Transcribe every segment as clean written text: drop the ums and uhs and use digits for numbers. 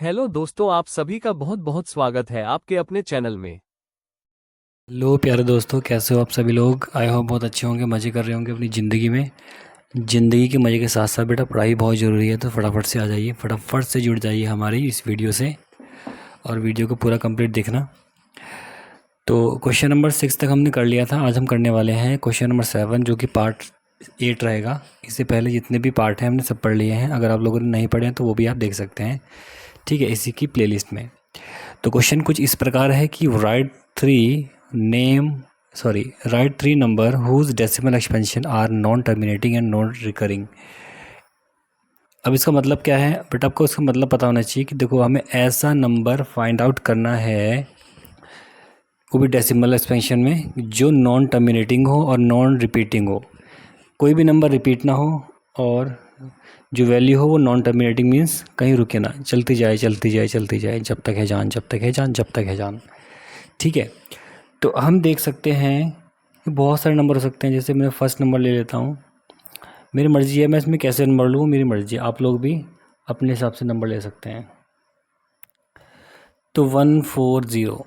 Hello दोस्तों, आप सभी का बहुत बहुत स्वागत है आपके अपने चैनल में। लो प्यारे दोस्तों, कैसे हो आप सभी लोग। आई होप बहुत अच्छे होंगे, मज़े कर रहे होंगे अपनी ज़िंदगी में। ज़िंदगी के मज़े के साथ साथ बेटा पढ़ाई बहुत ज़रूरी है, तो फटाफट से आ जाइए, फटाफट से जुड़ जाइए हमारी इस वीडियो से और वीडियो को पूरा कंप्लीट देखना। तो क्वेश्चन नंबर 6 तक हमने कर लिया था। आज हम करने वाले हैं क्वेश्चन नंबर 7, जो कि पार्ट 8 रहेगा। इससे पहले जितने भी पार्ट हैं हमने सब पढ़ लिए हैं। अगर आप लोगों ने नहीं पढ़े हैं तो वो भी आप देख सकते हैं, ठीक है, इसी की प्लेलिस्ट में। तो क्वेश्चन कुछ इस प्रकार है कि write three number whose decimal expansion are non terminating and non recurring. अब इसका मतलब क्या है बेटा, आपको इसका मतलब पता होना चाहिए कि देखो, हमें ऐसा नंबर फाइंड आउट करना है, वो भी डेसिमल एक्सपेंशन में, जो नॉन टर्मिनेटिंग हो और नॉन रिपीटिंग हो। कोई भी नंबर रिपीट ना हो और जो वैल्यू हो वो नॉन टर्मिनेटिंग मीन्स कहीं रुके ना, चलती जाए चलती जाए चलती जाए, जब तक है जान, जब तक है जान, जब तक है जान, ठीक है। तो हम देख सकते हैं कि बहुत सारे नंबर हो सकते हैं। जैसे मैं फ़र्स्ट नंबर ले लेता हूँ, मेरी मर्ज़ी है मैं इसमें कैसे नंबर लूँ, मेरी मर्ज़ी है। आप लोग भी अपने हिसाब से नंबर ले सकते हैं। तो 140,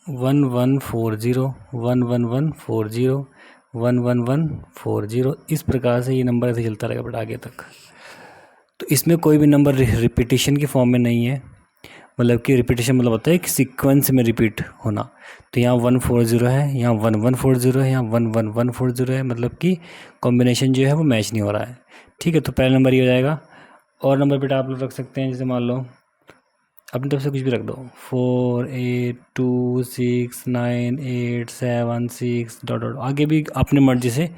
1140, 11140, 11140, इस प्रकार से ये नंबर ऐसे चलता रहेगा बट आगे तक। तो इसमें कोई भी नंबर रिपीटिशन की फॉर्म में नहीं है। मतलब कि रिपीटिशन मतलब होता है कि सीक्वेंस में रिपीट होना। तो यहाँ 140 है, यहाँ 1140 है, यहाँ 11140 है, मतलब कि कॉम्बिनेशन जो है वो मैच नहीं हो रहा है, ठीक है। तो पहला नंबर ये हो जाएगा। और नंबर बेटा आप लोग रख सकते हैं, जैसे मान लो अपनी तरफ से कुछ भी रख दो, 48269887 डॉट डॉट, आगे भी अपनी मर्जी से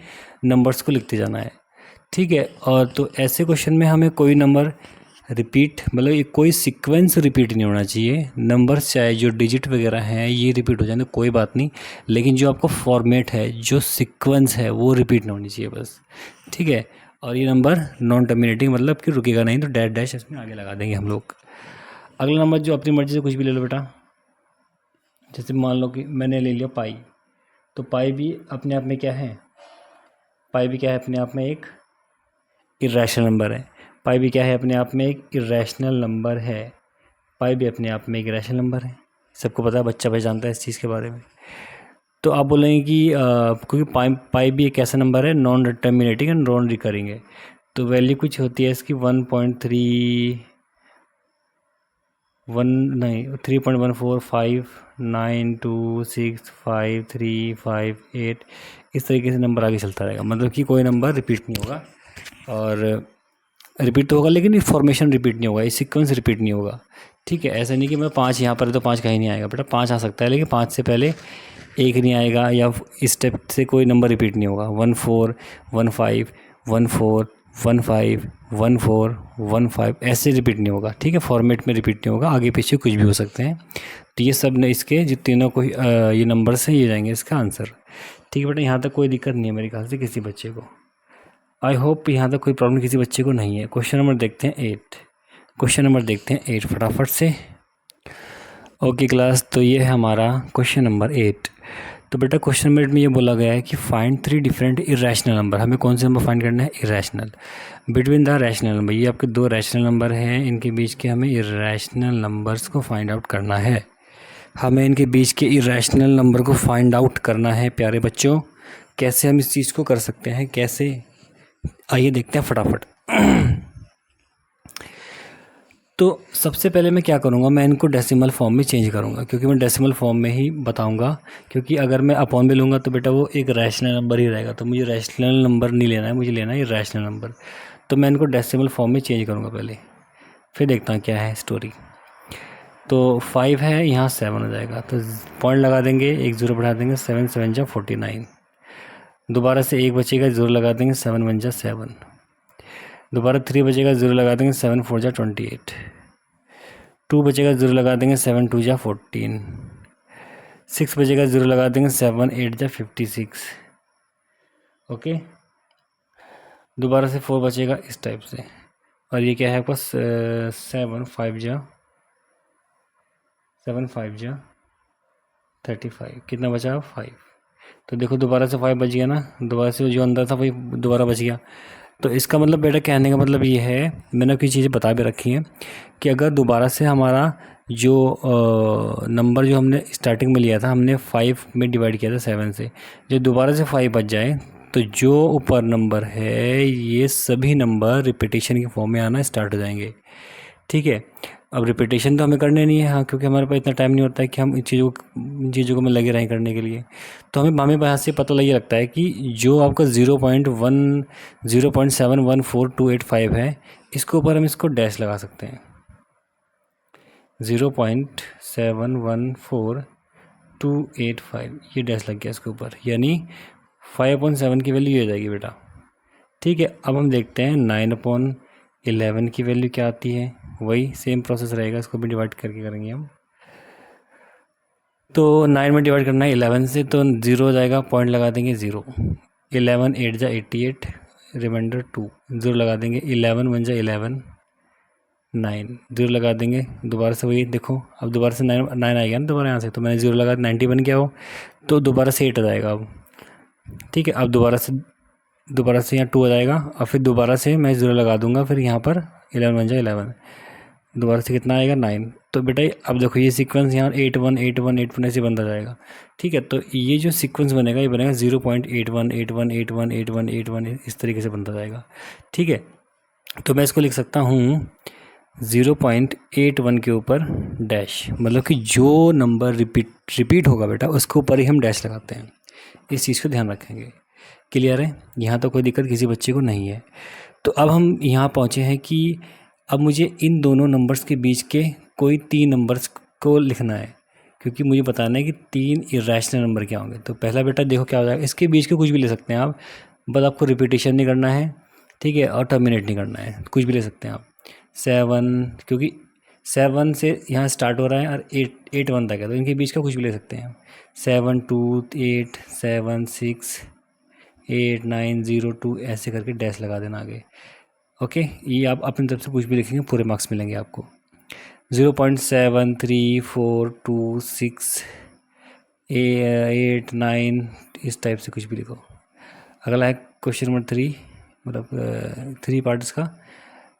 नंबर्स को लिखते जाना है, ठीक है। और तो ऐसे क्वेश्चन में हमें कोई नंबर रिपीट, मतलब ये कोई सीक्वेंस रिपीट नहीं होना चाहिए। नंबर्स चाहे जो डिजिट वगैरह हैं ये रिपीट हो जाए तो कोई बात नहीं, लेकिन जो आपका फॉर्मेट है, जो सीक्वेंस है, वो रिपीट नहीं होनी चाहिए बस, ठीक है। और ये नंबर नॉन टर्मिनेटिंग, मतलब कि रुकेगा नहीं, तो डैश डैश इसमें आगे लगा देंगे हम लोग। अगला नंबर जो अपनी मर्ज़ी से कुछ भी ले लो बेटा। जैसे मान लो कि मैंने ले लिया पाई, तो पाई भी अपने आप में क्या है, पाई भी क्या है अपने आप में एक इरेशनल नंबर है। पाई भी क्या है अपने आप में एक इरेशनल नंबर है। पाई भी अपने आप में एक इरेशनल नंबर है, सबको पता है, बच्चा भाई जानता है इस चीज़ के बारे में। तो आप बोलेंगे कि क्योंकि पाई पाई भी एक ऐसा नंबर है non terminating and non recurring है, तो वैल्यू कुछ होती है इसकी 3.1459265 इस तरीके से नंबर आगे चलता रहेगा। मतलब कि कोई नंबर रिपीट नहीं होगा, और रिपीट तो होगा लेकिन ये फॉर्मेशन रिपीट नहीं होगा, ये सीक्वेंस रिपीट नहीं होगा, ठीक है। ऐसा नहीं कि मैं 5 यहाँ पर है तो 5 कहीं नहीं आएगा बेटा, 5 आ सकता है लेकिन 5 से पहले एक नहीं आएगा, या इस स्टेप से कोई नंबर रिपीट नहीं होगा। 1415 1415 ऐसे रिपीट नहीं होगा, ठीक है। फॉर्मेट में रिपीट नहीं होगा, आगे पीछे कुछ भी हो सकते हैं। तो ये सब ने इसके जो तीनों को ये नंबर्स हैं, ये जाएंगे इसका आंसर, ठीक है बेटा। यहाँ तक कोई दिक्कत नहीं है मेरे ख्याल से किसी बच्चे को। आई होप यहाँ तक कोई प्रॉब्लम किसी बच्चे को नहीं है। क्वेश्चन नंबर देखते हैं 8। क्वेश्चन नंबर देखते हैं 8 फटाफट से। ओके क्लास, तो ये है हमारा क्वेश्चन नंबर 8। तो बेटा क्वेश्चन नंबर 8 में ये बोला गया है कि फाइंड 3 डिफरेंट इरेशनल नंबर। हमें कौन से नंबर फाइंड करना है, irrational, between the rational number. ये आपके दो रैशनल नंबर हैं, इनके बीच के हमें इरेशनल नंबर्स को फाइंड आउट करना है। हमें इनके बीच के इरेशनल नंबर को फाइंड आउट करना है प्यारे बच्चों। कैसे हम इस चीज़ को कर सकते हैं, कैसे, आइए देखते हैं फटाफट। तो सबसे पहले मैं क्या करूँगा, मैं इनको डेसिमल फॉर्म में चेंज करूँगा, क्योंकि मैं डेसिमल फॉर्म में ही बताऊँगा। क्योंकि अगर मैं अपॉन में लूँगा तो बेटा वो एक रैशनल नंबर ही रहेगा, तो मुझे रैशनल नंबर नहीं लेना है, मुझे लेना है रैशनल नंबर। तो मैं इनको डेसिमल फॉर्म में चेंज करूँगा पहले, फिर देखता हूँ क्या है स्टोरी। तो 5 है, यहाँ 7 हो जाएगा, तो पॉइंट लगा देंगे, एक ज़ीरो बढ़ा देंगे, 7 7 जा 49। दोबारा से एक बचेगा, ज़ीरो लगा देंगे, 7 1 जा 7। दोबारा 3 बचेगा, ज़ीरो लगा देंगे, 7 4 जा 28। 2 बचेगा, ज़ीरो लगा देंगे, 7 2 जा 14। 6 बचेगा, ज़ीरो लगा देंगे, 7 8 जा 56। ओके, दोबारा से 4 बचेगा इस टाइप से। और ये क्या है आपका, 7 5 जा 35, कितना बचा 5। तो देखो दोबारा से 5 बच गया ना, दोबारा से जो अंदर था वही दोबारा बच गया। तो इसका मतलब बेटा कहने का मतलब ये है, मैंने कुछ चीज़ें बता भी रखी हैं कि अगर दोबारा से हमारा जो नंबर जो हमने स्टार्टिंग में लिया था, हमने 5 में डिवाइड किया था 7 से, जो दोबारा से 5 बच जाए तो जो ऊपर नंबर है ये सभी नंबर रिपीटेशन की फॉर्म में आना स्टार्ट हो जाएंगे। ठीक है, अब रिपीटेशन तो हमें करने नहीं है, हाँ, क्योंकि हमारे पास इतना टाइम नहीं होता है कि हम इन चीज़ों को में लगे रहें करने के लिए। तो हमें यहाँ से पता लग लगता है कि जो आपका 0.714285 है, इसके ऊपर हम इसको डैश लगा सकते हैं। 0.714285 ये डैश लग गया इसके ऊपर, यानी 5/7 की वैल्यू ये हो जाएगी बेटा। ठीक है, अब हम देखते हैं 9/11 की वैल्यू क्या आती है। वही सेम प्रोसेस रहेगा, इसको भी डिवाइड करके करेंगे हम। तो 9 में डिवाइड करना है 11 से, तो 0 हो जाएगा, पॉइंट लगा देंगे 0। 11 8 जा 88, रिमाइंडर 2, 0 लगा देंगे। 11 1 जा 11, 9, 0 लगा देंगे। दोबारा से वही देखो, अब दोबारा से 9 आएगा ना दोबारा यहाँ से, तो मैंने 0 लगा 90 बन गया हो, तो दोबारा से 8 आ जाएगा अब। ठीक है, अब दोबारा से यहाँ 2 आ जाएगा, और फिर दोबारा से मैं 0 लगा दूंगा, फिर यहाँ पर 11 1 जा 11, दोबारा से कितना आएगा 9। तो बेटा अब देखो ये सीक्वेंस यहाँ 8 1 8 1 8 1 ऐसे बनता जाएगा। ठीक है, तो ये जो सीक्वेंस बनेगा ये बनेगा 0.81 81 81 81 81, इस तरीके से बनता जाएगा। ठीक है, तो मैं इसको लिख सकता हूँ 0.81 के ऊपर डैश, मतलब कि जो नंबर रिपीट होगा बेटा उसके ऊपर ही हम डैश लगाते हैं। इस चीज़ को ध्यान रखेंगे। क्लियर है, यहाँ तो कोई दिक्कत किसी बच्चे को नहीं है। तो अब हम यहाँ पहुँचे हैं कि अब मुझे इन दोनों नंबर्स के बीच के कोई 3 नंबर्स को लिखना है, क्योंकि मुझे बताना है कि 3 इरेशनल नंबर क्या होंगे। तो पहला बेटा देखो क्या हो जाएगा, इसके बीच के कुछ भी ले सकते हैं आप, बस आपको रिपीटेशन नहीं करना है। ठीक है, और टर्मिनेट नहीं करना है, कुछ भी ले सकते हैं आप। 7, क्योंकि 7 से यहाँ स्टार्ट हो रहा है और 8 1 तक है, तो इनके बीच का कुछ भी ले सकते हैं। 7 2 8 7 6 8 9 0 2 ऐसे करके डैश लगा देना आगे। ओके, ये आप अपनी तरफ से कुछ भी लिखेंगे पूरे मार्क्स मिलेंगे आपको। 0.7342 8 9 इस टाइप से कुछ भी लिखो। अगला है क्वेश्चन नंबर 3, मतलब 3 पार्ट्स का।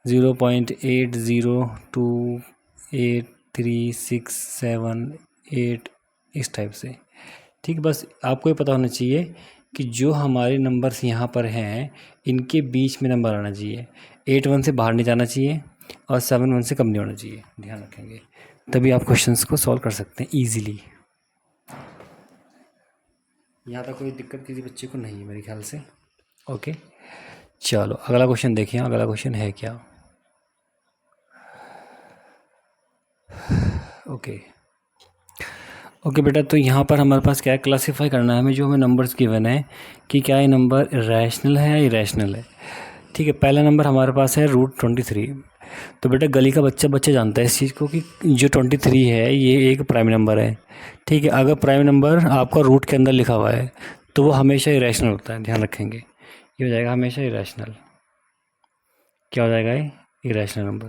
0.80283678 इस टाइप से। ठीक है, बस आपको ये पता होना चाहिए कि जो हमारे नंबर्स यहाँ पर हैं इनके बीच में नंबर आना चाहिए। 8 1 से बाहर नहीं जाना चाहिए और 7 1 से कम नहीं होना चाहिए, ध्यान रखेंगे, तभी आप क्वेश्चंस को सॉल्व कर सकते हैं ईजीली। यहाँ तक कोई दिक्कत किसी बच्चे को नहीं है मेरे ख्याल से। ओके, चलो अगला क्वेश्चन देखिए। अगला क्वेश्चन है क्या? ओके बेटा, तो यहाँ पर हमारे पास क्या है, क्लासीफाई करना है हमें जो हमें नंबर्स गिवन है कि क्या ये नंबर रैशनल है या इरेशनल है। ठीक है, पहला नंबर हमारे पास है √23। तो बेटा गली का बच्चा जानता है इस चीज़ को कि जो 23 है ये एक प्राइम नंबर है। ठीक है, अगर प्राइम नंबर आपका रूट के अंदर लिखा हुआ है तो वो हमेशा इरेशनल होता है, ध्यान रखेंगे। ये हो जाएगा हमेशा इरेशनल। क्या हो जाएगा ये? Irrational number.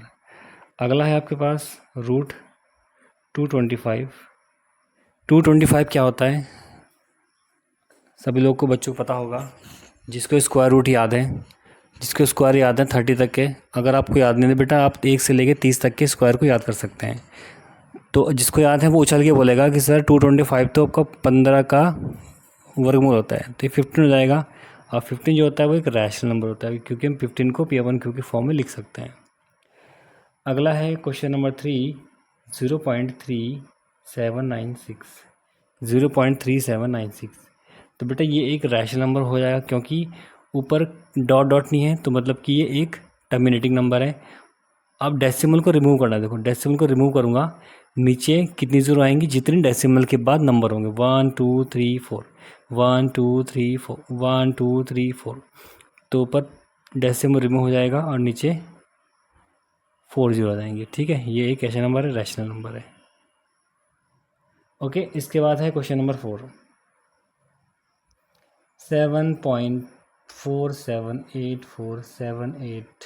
अगला है आपके पास √225। 225 क्या होता है? सभी लोग को बच्चों को पता होगा, जिसको स्क्वायर रूट याद है, जिसको स्क्वायर याद है 30 तक के। अगर आपको याद नहीं है बेटा, आप 1 से लेकर 30 तक के स्क्वायर को याद कर सकते हैं। तो जिसको याद है वो उछल के बोलेगा कि सर 225 तो आपका 15 का वर्गमूल होता है, तो ये 15 हो जाएगा। और 15 जो होता है वो एक रैशनल नंबर होता है, क्योंकि हम 15 को P1Q की फॉर्म में लिख सकते हैं। अगला है क्वेश्चन नंबर 3, 0.3796। 0.3796, तो बेटा ये एक रैशनल नंबर हो जाएगा, क्योंकि ऊपर डॉट डॉट नहीं है, तो मतलब कि ये एक टर्मिनेटिंग नंबर है। अब डेसिमल को रिमूव करना है। देखो डेसिमल को रिमूव करूँगा, नीचे कितनी ज़ीरो आएंगी, जितनी डेसिमल के बाद नंबर होंगे। 1 2 3 4 1 2 3 4 1 2 3 4, तो ऊपर डेसिमल रिमूव हो जाएगा और नीचे 4 ज़ीरो आ जाएंगे। ठीक है, ये एक ऐसा नंबर है, रैशनल नंबर है। ओके, इसके बाद है क्वेश्चन नंबर 4, 7.47848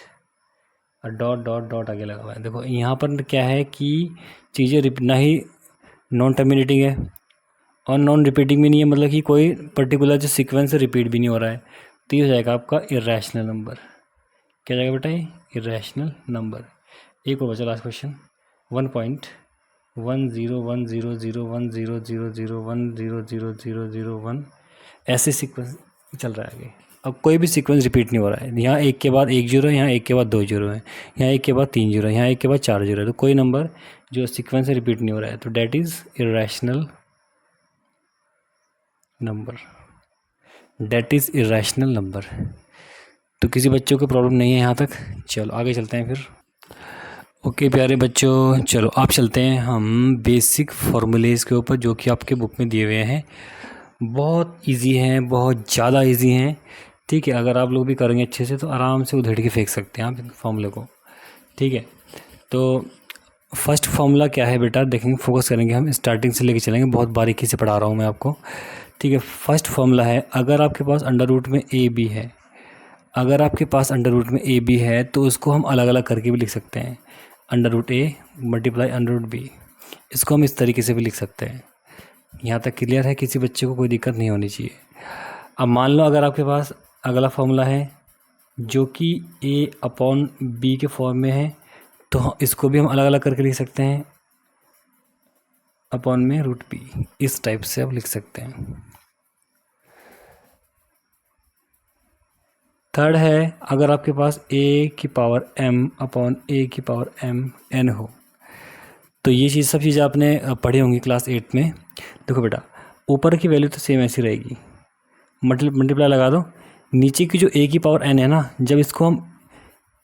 और डॉट डॉट डॉट आगे लगा हुआ है। देखो यहाँ पर क्या है कि चीज़ें ना ही नॉन टर्मिनेटिंग है और नॉन रिपीटिंग भी नहीं है, मतलब कि कोई पर्टिकुलर जो सीक्वेंस है रिपीट भी नहीं हो रहा है, तो ये हो जाएगा आपका इरेशनल नंबर। क्या जाएगा बेटा, ये इरेशनल नंबर। एक और बचा लास्ट क्वेश्चन, 1.101001000001 ऐसे सीक्वेंस चल रहा है आगे। अब कोई भी सीक्वेंस रिपीट नहीं हो रहा है, यहाँ एक के बाद एक जीरो है, यहाँ एक के बाद दो जीरो है, यहाँ एक के बाद तीन जीरो है, यहाँ एक के बाद चार जीरो है। तो कोई नंबर जो सीक्वेंस से रिपीट नहीं हो रहा है, तो that is irrational number, that is irrational number. तो किसी बच्चों को प्रॉब्लम नहीं है यहाँ तक। चलो आगे चलते हैं फिर। ओके प्यारे बच्चों, चलो आप चलते हैं हम बेसिक फार्मूलेज के ऊपर, जो कि आपके बुक में दिए हुए हैं। बहुत इजी हैं, बहुत ज़्यादा इजी हैं। ठीक है, अगर आप लोग भी करेंगे अच्छे से तो आराम से उधेड़ के फेंक सकते हैं आप फार्मूले को। ठीक है, तो फर्स्ट फार्मूला क्या है बेटा, देखेंगे, फोकस करेंगे हम, स्टार्टिंग से लेके चलेंगे, बहुत बारीकी से पढ़ा रहा हूँ मैं आपको। ठीक है, फर्स्ट फार्मूला है, अगर आपके पास अंडर रूट में ए बी है, अगर आपके पास अंडर रूट में ए बी है तो उसको हम अलग अलग करके भी लिख सकते हैं। Under root A multiply under root B, इसको हम इस तरीके से भी लिख सकते हैं। यहाँ तक क्लियर है, किसी बच्चे को कोई दिक्कत नहीं होनी चाहिए। अब मान लो अगर आपके पास अगला फार्मूला है जो कि ए अपॉन बी के फॉर्म में है, तो इसको भी हम अलग अलग करके लिख सकते हैं, अपॉन में रूट बी, इस टाइप से आप लिख सकते हैं। थर्ड है, अगर आपके पास ए की पावर m अपॉन ए की पावर m n हो, तो ये चीज़ सब चीज़ें आपने पढ़ी होंगी क्लास 8 में। देखो बेटा, ऊपर की वैल्यू तो सेम ऐसी रहेगी, मल्टीप्लाई लगा दो, नीचे की जो ए की पावर n है ना, जब इसको हम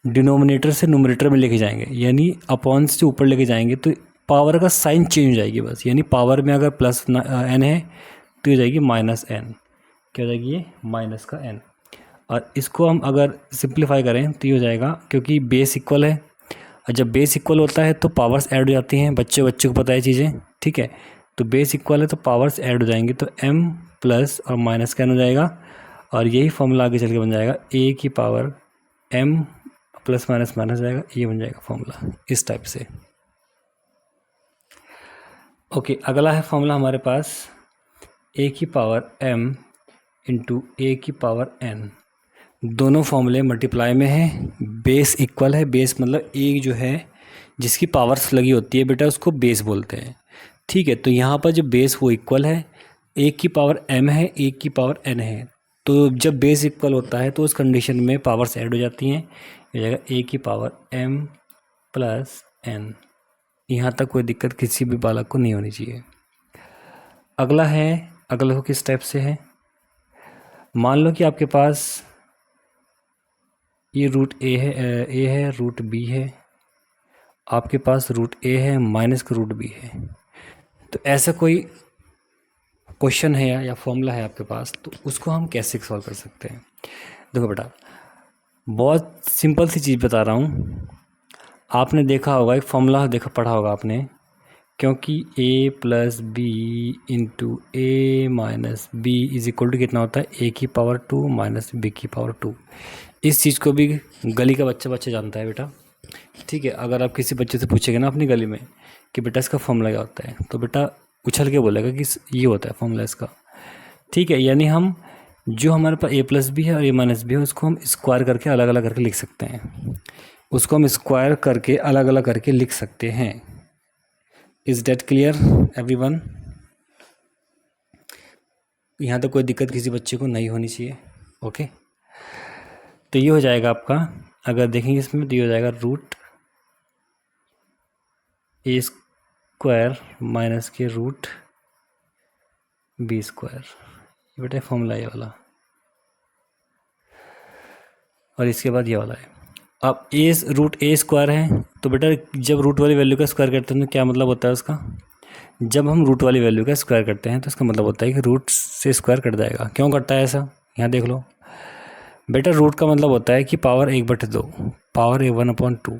डिनोमिनेटर से न्यूमरेटर में लेके जाएंगे, यानी अपॉन से ऊपर लेके जाएंगे, तो पावर का साइन चेंज हो जाएगी बस। यानी पावर में अगर प्लस n है तो ये जाएगी माइनस n, क्या हो जाएगी, ये माइनस का n। और इसको हम अगर सिंप्लीफाई करें तो ये हो जाएगा, क्योंकि बेस इक्वल है, और जब बेस इक्वल होता है तो पावर्स ऐड हो जाती हैं, बच्चों को पता है चीज़ें। ठीक है, तो बेस इक्वल है तो पावर्स ऐड हो जाएंगी, तो m प्लस और माइनस का n हो जाएगा, और यही फॉर्मूला आगे चल के बन जाएगा a की power m plus minus minus हो जाएगा, ये बन जाएगा फॉर्मूला इस टाइप से। ओके, अगला है फॉर्मूला हमारे पास a की पावर m इंटू a की पावर n। दोनों फॉर्मूले मल्टीप्लाई में है, बेस इक्वल है, बेस मतलब एक जो है जिसकी पावर्स लगी होती है बेटा उसको बेस बोलते हैं। ठीक है, तो यहाँ पर जो बेस वो इक्वल है, एक की पावर m है, एक की पावर n है, तो जब बेस इक्वल होता है तो उस कंडीशन में पावर्स ऐड हो जाती हैं, हो जाएगा a की पावर m प्लस n। यहाँ तक कोई दिक्कत किसी भी बालक को नहीं होनी चाहिए। अगला को किस टाइप से है, मान लो कि आपके पास ये रूट ए है, रूट बी है, आपके पास रूट ए है माइनस का रूट बी है। तो ऐसा कोई क्वेश्चन है या फॉर्मूला है आपके पास, तो उसको हम कैसे सॉल्व कर सकते हैं। देखो बेटा, बहुत सिंपल सी चीज़ बता रहा हूँ, आपने देखा होगा एक फॉर्मूला पढ़ा होगा आपने, क्योंकि a plus b into a minus b is equal to कितना होता है, a की पावर 2 माइनस b की पावर 2। इस चीज़ को भी गली का बच्चा जानता है बेटा। ठीक है, अगर आप किसी बच्चे से पूछेंगे ना अपनी गली में कि बेटा इसका फॉर्मूला क्या होता है, तो बेटा उछल के बोलेगा कि ये होता है फॉर्मूला इसका। ठीक है, यानी हम जो हमारे पास a प्लस बी है और a माइनस बी है उसको हम स्क्वायर करके अलग अलग करके लिख सकते हैं, उसको हम स्क्वायर करके अलग अलग करके लिख सकते हैं। Is that clear everyone? यहाँ तो कोई दिक्कत किसी बच्चे को नहीं होनी चाहिए। ओके, तो ये हो जाएगा आपका, अगर देखेंगे इसमें तो ये हो जाएगा रूट ए स्क्वायर माइनस के रूट बी स्क्वायर, ये बेटा फॉर्मूला ये वाला, और इसके बाद ये वाला है। अब रूट ए स्क्वायर है, तो बेटा जब रूट वाली वैल्यू का स्क्वायर करते हैं तो क्या मतलब होता है उसका, जब हम रूट वाली वैल्यू का स्क्वायर करते हैं तो इसका मतलब होता है कि रूट से स्क्वायर कट जाएगा। क्यों कटता है ऐसा, यहाँ देख लो बेटा, रूट का मतलब होता है कि पावर 1/2, पावर 1/2,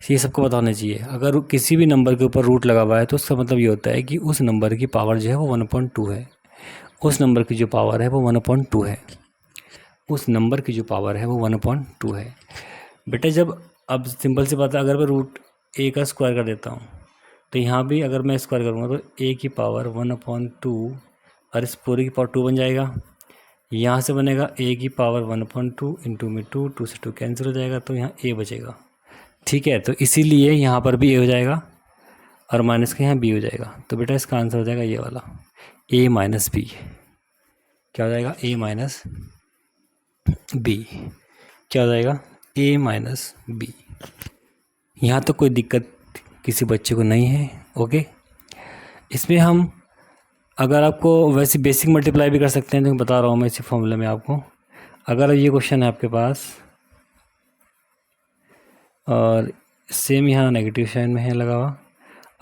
ये सबको पता होना चाहिए। अगर किसी भी नंबर के ऊपर रूट लगा हुआ है तो उसका मतलब ये होता है कि उस नंबर की पावर जो है वो 1/2 है, उस नंबर की जो पावर है वो 1/2 है, उस नंबर की जो पावर है वो 1/2 है बेटा। जब अब सिंपल सी बात है, अगर मैं रूट ए का स्क्वायर कर देता हूँ तो यहाँ भी अगर मैं स्क्वायर करूँगा तो ए की पावर 1/2 और इस पूरी की पावर 2 बन जाएगा। यहाँ से बनेगा a की पावर 1/2 इंटू में 2, 2 से 2 कैंसिल हो जाएगा, तो यहाँ a बचेगा। ठीक है, तो इसीलिए यहाँ पर भी a हो जाएगा और माइनस का यहाँ b हो जाएगा। तो बेटा इसका आंसर हो जाएगा ये वाला a माइनस बी। क्या हो जाएगा? a minus b. क्या हो जाएगा? a minus b. यहाँ तो कोई दिक्कत किसी बच्चे को नहीं है। ओके, इसमें हम अगर आपको वैसे बेसिक मल्टीप्लाई भी कर सकते हैं, तो मैं बता रहा हूँ मैं इसी फॉर्मूले में आपको। अगर ये क्वेश्चन है आपके पास और सेम यहाँ नेगेटिव साइन में है लगा हुआ,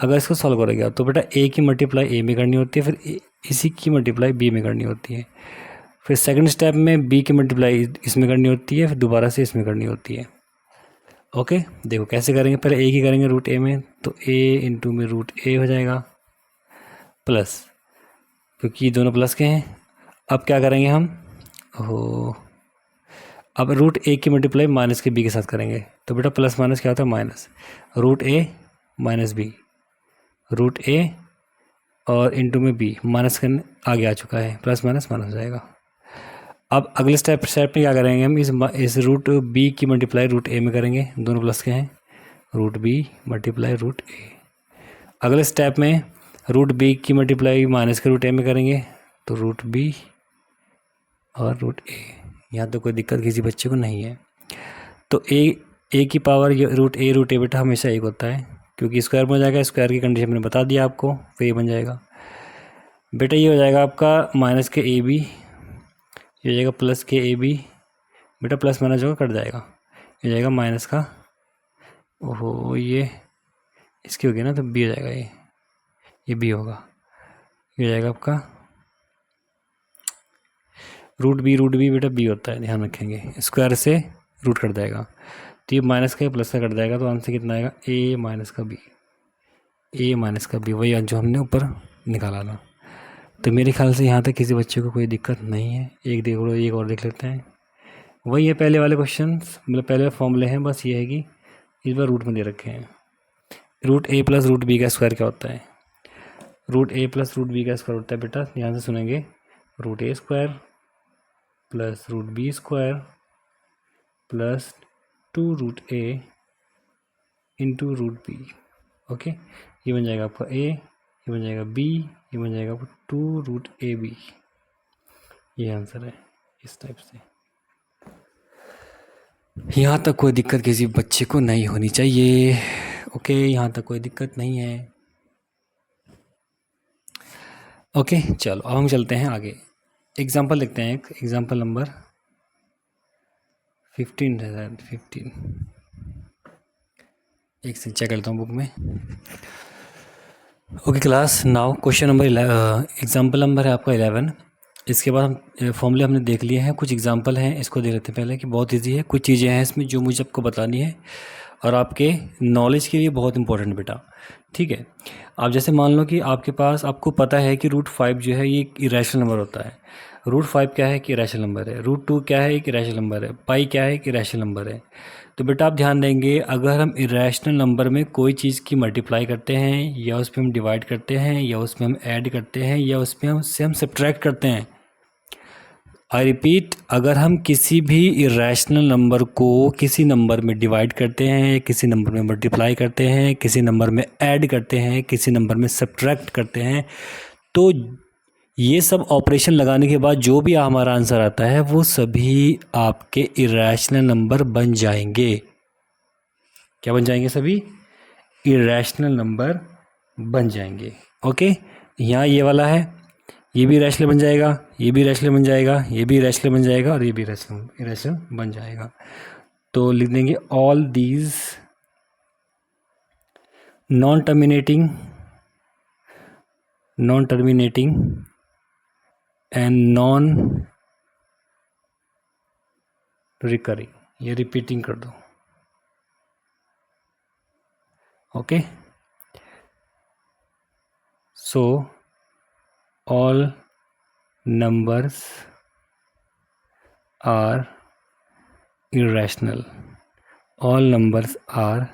अगर इसको सॉल्व करेगा तो बेटा a की मल्टीप्लाई a में करनी होती है, फिर इसी की मल्टीप्लाई b में करनी होती है, फिर सेकंड स्टेप में b की मल्टीप्लाई इसमें करनी होती है, फिर दोबारा से इसमें करनी होती है। ओके, देखो कैसे करेंगे। पहले a की करेंगे रूट a में, तो a इंटू में रूट a हो जाएगा प्लस, क्योंकि ये दोनों प्लस के हैं। अब क्या करेंगे हम, अब रूट a की मल्टीप्लाई माइनस के b के साथ करेंगे, तो बेटा प्लस माइनस क्या होता है? Minus. Root a minus b, root a और इंटू में b, माइनस करने आगे आ चुका है, प्लस माइनस माइनस हो जाएगा। अब अगले स्टेप में क्या करेंगे हम, इस रूट b की मल्टीप्लाई रूट a में करेंगे, दोनों प्लस के हैं, root b multiply root a। अगले स्टेप में रूट b की मल्टीप्लाई माइनस के रूट a में करेंगे, तो रूट b और रूट a। यहाँ तो कोई दिक्कत किसी बच्चे को नहीं है। तो a की पावर रूट a बेटा हमेशा एक होता है, क्योंकि स्क्वायर में हो जाएगा, स्क्वायर की कंडीशन मैंने बता दिया आपको, फिर ये बन जाएगा बेटा, ये हो जाएगा आपका माइनस के a b, ये हो जाएगा प्लस के a b, बेटा प्लस माइनस होगा कट जाएगा, ये हो जाएगा माइनस का, ओहो ये इसकी हो गया ना, तो b हो जाएगा, ये b होगा, ये हो जाएगा आपका रूट बी बेटा b होता है, ध्यान रखेंगे, स्क्वायर से रूट कट जाएगा, तो ये माइनस का प्लस का कट जाएगा, तो आंसर कितना आएगा? a माइनस का b, वही जो हमने ऊपर निकाला था। तो मेरे ख्याल से यहाँ तक किसी बच्चे को कोई दिक्कत नहीं है। एक और देख लेते हैं, वही है पहले वाले क्वेश्चन, मतलब पहले फॉर्मूले हैं, बस ये है कि इस बार रूट में दे रखे हैं। Root a plus root b का स्क्वायर क्या होता है? Root a plus root b का स्क्वायर होता है बेटा, ध्यान से सुनेंगे, root a square plus root b square plus 2 root a into root b। Okay, ये बन जाएगा आपका a, ये बन जाएगा b, ये बन जाएगा आपका 2 रूट a b। ये आंसर है इस टाइप से। यहाँ तक कोई दिक्कत किसी बच्चे को नहीं होनी चाहिए। ओके, यहाँ तक कोई दिक्कत नहीं है। ओके, चलो अब हम चलते हैं आगे, एग्जाम्पल लिखते हैं। एक एग्जाम्पल नंबर 15 एक से चेक करता हूँ बुक में। Okay class, now question number example number है आपका 11। इसके बाद हम फॉर्मूले हमने देख लिए हैं, कुछ एग्जाम्पल हैं, इसको देख लेते हैं पहले कि बहुत इजी है। कुछ चीज़ें हैं इसमें जो मुझे आपको बतानी है और आपके नॉलेज के लिए बहुत इंपॉर्टेंट बेटा, ठीक है। आप जैसे मान लो कि आपके पास, आपको पता है कि रूट 5 जो है ये एक इरेशनल नंबर होता है। रूट 5 क्या है कि इरेशनल नंबर है। रूट 2 क्या है? एक इरेशनल नंबर है। पाई क्या है? एक इरेशनल नंबर है। तो बेटा आप ध्यान देंगे, अगर हम इरेशनल नंबर में कोई चीज़ की मल्टीप्लाई करते हैं, या उस पर हम डिवाइड करते हैं, या उसमें हम ऐड करते हैं, या उसमें हम सब्ट्रैक्ट करते हैं, आई रिपीट, अगर हम किसी भी इरेशनल नंबर को किसी नंबर में डिवाइड करते हैं, किसी नंबर में मल्टीप्लाई करते हैं, किसी नंबर में ऐड करते हैं, किसी नंबर में सब्ट्रैक्ट करते हैं, तो ये सब ऑपरेशन लगाने के बाद जो भी हमारा आंसर आता है वो सभी आपके इरेशनल नंबर बन जाएंगे। क्या बन जाएंगे? सभी इरेशनल नंबर बन जाएंगे। ओके, यहाँ ये वाला है, ये भी इरेशनल बन जाएगा, ये भी इरेशनल बन जाएगा, ये भी इरेशनल बन जाएगा, और ये भी इरेशनल बन जाएगा। तो लिख देंगे all these non terminating and non recurring, ये रिपीटिंग कर दो। Okay, so all numbers are irrational. All numbers are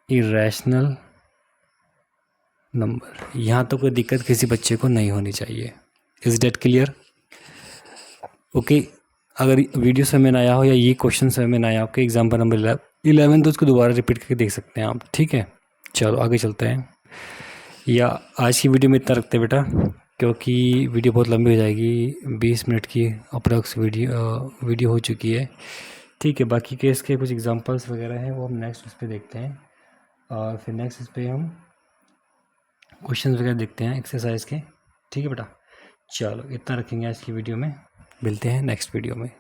irrational number। यहाँ तो कोई दिक्कत किसी बच्चे को नहीं होनी चाहिए। Is that clear? ओके, अगर वीडियो समझ में आया हो या ये क्वेश्चन समझ में आया आपके एग्जाम्पल नंबर 11 तो उसको दोबारा रिपीट करके देख सकते हैं आप। ठीक है, चलो आगे चलते हैं। या आज की वीडियो में इतना रखते हैं बेटा, क्योंकि वीडियो बहुत लंबी हो जाएगी, 20 मिनट की अप्रॉक्स वीडियो हो चुकी है। ठीक है, बाकी के इसके कुछ एग्जांपल्स वगैरह हैं वो हम नेक्स्ट उस पर देखते हैं, और फिर नेक्स्ट इस पर हम क्वेश्चन वगैरह देखते हैं एक्सरसाइज के। ठीक है बेटा, चलो इतना रखेंगे आज की वीडियो में, मिलते हैं नेक्स्ट वीडियो में।